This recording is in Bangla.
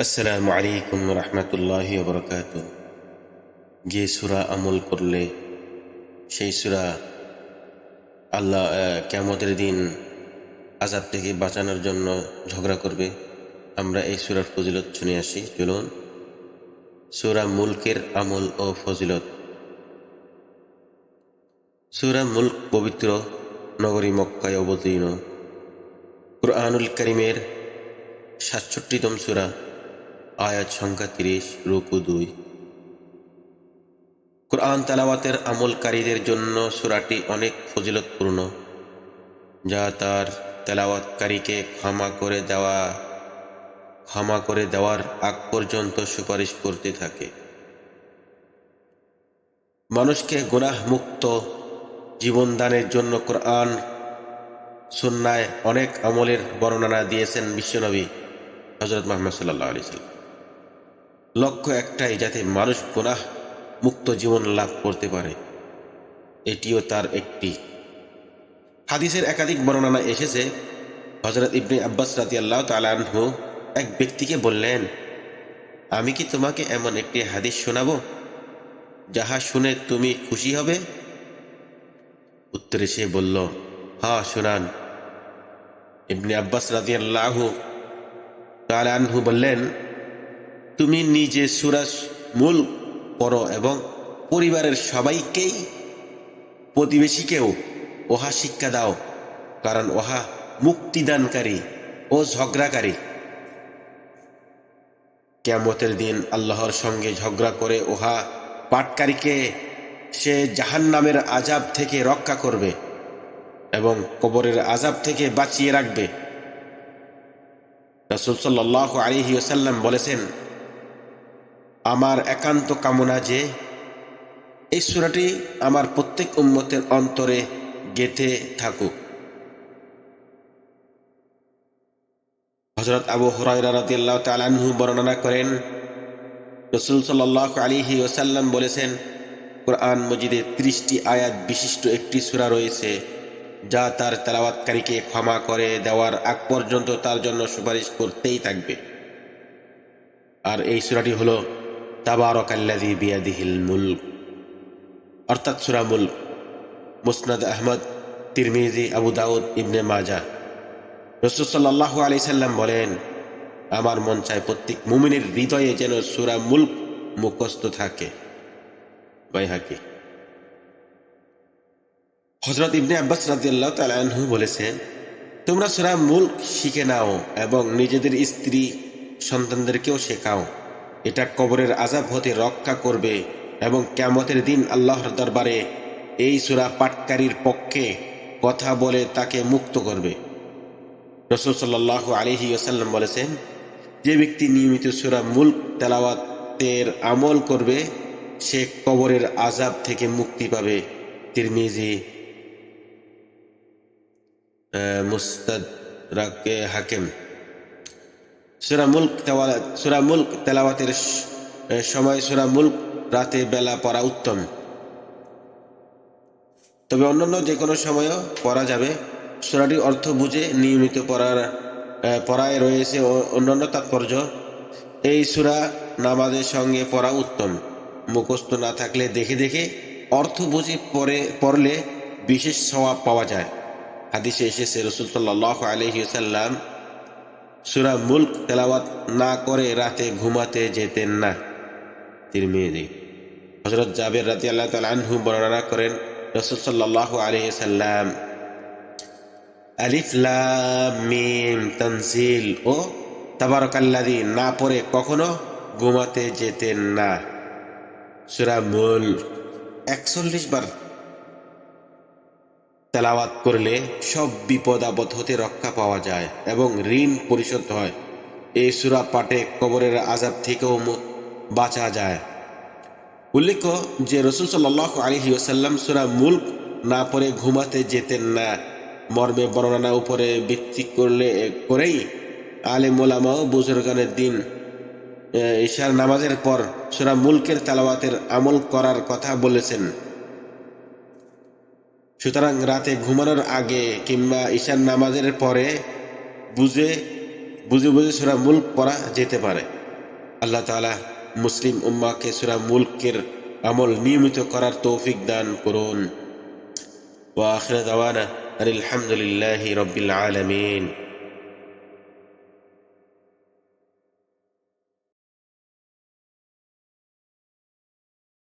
আসসালামু আলাইকুম রহমতুল্লাহি বরকাত। যে সূরা আমল করলে সেই সূরা আল্লাহ কিয়ামতের দিন আযাব থেকে বাঁচানোর জন্য ঝগড়া করবে। আমরা এই সূরার ফজিলত শুনে আসি। চলুন। সূরা মুলকের আমল ও ফজিলত। সূরা মুলক পবিত্র নগরী মক্কায় অবতীর্ণ কুরআনুল কারীমের ৬৭তম সূরা। আয়াত সংখ্যা ৩০, রুকু ২। কুরআন তেলাওয়াতের আমলকারীদের জন্য সূরাটি অনেক ফজিলতপূর্ণ, যা তার তেলাওয়াতকারীকে ক্ষমা করে দেওয়ার আগ পর্যন্ত সুপারিশ করতে থাকে। মানুষকে গুনাহ মুক্ত জীবনদানের জন্য কুরআন সুন্নায় অনেক আমলের বর্ণনা দিয়েছেন বিশ্বনবী হযরত মুহাম্মদ সাল্লাল্লাহু আলাইহি ওয়াসাল্লাম। লক্ষ্য একটাই, যাতে মানুষ গুনাহ মুক্ত জীবন লাভ করতে পারে। এটিও তার একটি। হাদিসের একাধিক বর্ণনা এসেছে, হযরত ইবনে আব্বাস রাদিয়াল্লাহু তাআলা আনহু এক ব্যক্তিকে বললেন, আমি কি তোমাকে এমন একটি হাদিস শোনাবো যাহা শুনে তুমি খুশি হবে? উত্তরে সে বলল, হ্যাঁ, শুনান। ইবনে আব্বাস রাদিয়াল্লাহু তাআলা আনহু বললেন, তুমি নিজে সূরা মুলক পড়ো এবং পরিবারের সবাইকেই, প্রতিবেশীকেও উহা শিক্ষা দাও, কারণ উহা মুক্তিদানকারী ও ঝগড়াকারী। কিয়ামতের দিন আল্লাহর সঙ্গে ঝগড়া করে উহা পাঠকারীকে সে জাহান্নামের আযাব থেকে রক্ষা করবে এবং কবরের আযাব থেকে বাঁচিয়ে রাখবে। রাসূল সাল্লাল্লাহু আলাইহি ওয়াসাল্লাম বলেছেন, আমার একান্ত কামনা যে এই সূরাটি আমার প্রত্যেক উম্মতের অন্তরে গেঁথে থাকুক। হযরত আবু হুরায়রা রাদিয়াল্লাহু তাআলা আনহু বর্ণনা করেন, রাসূল সাল্লাল্লাহু আলাইহি ওয়াসাল্লাম বলেছেন, কুরআন মজিদে ৩০টি আয়াত বিশিষ্ট একটি সূরা রয়েছে, যা তার তেলাওয়াতকারীকে ক্ষমা করে দেওয়ার আগ পর্যন্ত তার জন্য সুপারিশ করতেই থাকবে। আর এই সূরাটি হলো তাবারাকাল্লাযী বিয়াদিহিল মুলক, অর্থাৎ সূরা মুলক। মুসনাদ আহমদ, তিরমিজি, আবু দাউদ, ইবনে মাজাহ। রাসূল সাল্লাল্লাহু আলাইহি সাল্লাম বলেন, আমার মন চায় প্রত্যেক মুমিনের হৃদয়ে যেন সূরা মুলক মুখস্থ থাকে। বাইহাকি। হযরত ইবনে আব্বাস রাদিয়াল্লাহু তাআলা আনহু বলেছেন, তোমরা সূরা মুলক শিখে নাও এবং নিজেদের স্ত্রী সন্তানদেরকেও শেখাও। এটা কবরের আযাব হতে রক্ষা করবে এবং কিয়ামতের দিন আল্লাহর দরবারে এই সূরা পাঠকারীর পক্ষে কথা বলে তাকে মুক্ত করবে। রাসূল সাল্লাল্লাহু আলাইহি ওয়াসাল্লাম বলেছেন, যে ব্যক্তি নিয়মিত সূরা মুলক তেলাওয়াতের আমল করবে সে কবরের আযাব থেকে মুক্তি পাবে। তিরমিজি, মুস্তাদরাকে হাকিম। সূরা মুলক তেলাওয়াতের সময় সূরা মুলক রাতে বেলা পড়া উত্তম, তবে অন্যান্য যে কোনো সময়ও পড়া যাবে। সূরাটির অর্থ বুঝে নিয়মিত পড়ায় রয়েছে অন্যান্য তাৎপর্য। এই সূরা নামাজের সঙ্গে পড়া উত্তম। মুখস্থ না থাকলে দেখে দেখে অর্থ বুঝে পড়লে বিশেষ সওয়াব পাওয়া যায়। হাদিসে এসেছে, রাসূল সাল্লাল্লাহু আলাইহি ওয়াসাল্লাম সূরা মুলক তেলাওয়াত না করে রাতে ঘুমাতে যেতেন না। তিরমিজি। হযরত জাবের রাদিয়াল্লাহু তাআলা আনহু বর্ণনা করেন, রাসূল সাল্লাল্লাহু আলাইহি ওয়াসাল্লাম আলিফ লাম মিম তানজিল ও তাবারাকাল্লাযী না পড়ে কখনো ঘুমাতে যেতেন না। সূরা মুলক ৪১ বার তেলাওয়াত করলে সব বিপদ আপদ হতে রক্ষা পাওয়া যায় এবং ঋণ পরিশোধ হয়। এই সূরা পাঠে কবরের আযাব থেকেও বাঁচা যায়। উল্লেখ্য যে রাসূল সাল্লাল্লাহু আলাইহি ওয়াসাল্লাম সূরা মুলক না পড়ে ঘুমাতে যেতেন না মর্মে বর্ণনা উপরে ভিত্তি করেই আলেম ওলামা ও বুজুর্গানে দিন ঈশার নামাজের পর সূরা মুলকের তেলাওয়াতের আমল করার কথা বলেছেন। সুতরাং রাতে ঘুমানোর আগে কিংবা ঈশার নামাজের পরে বুঝে বুঝে সূরা মুলক পড়া যেতে পারে। আল্লাহ তাআলা মুসলিম উম্মাহকে সূরা মুলকের আমল নিয়মিত করার তৌফিক দান করুন। ওয়া আখিরু দাওয়ানা আলহামদুলিল্লাহি রাব্বিল আলামিন।